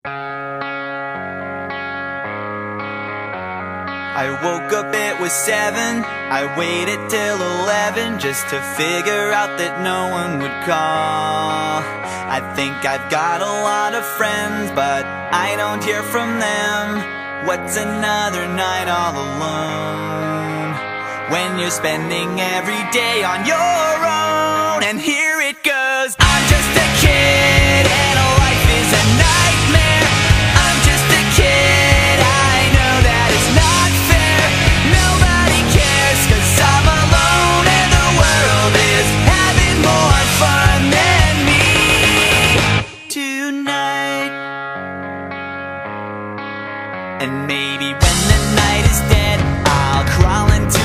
I woke up, it was 7. I waited till 11 just to figure out that no one would call. I think I've got a lot of friends, but I don't hear from them. What's another night all alone when you're spending every day on your own? And here it goes. I'm just a kid and life is a nightmare. I'm just a kid, I know that it's not fair. Nobody cares 'cause I'm alone and the world is having more fun than me tonight. And maybe when the night is dead, I'll crawl into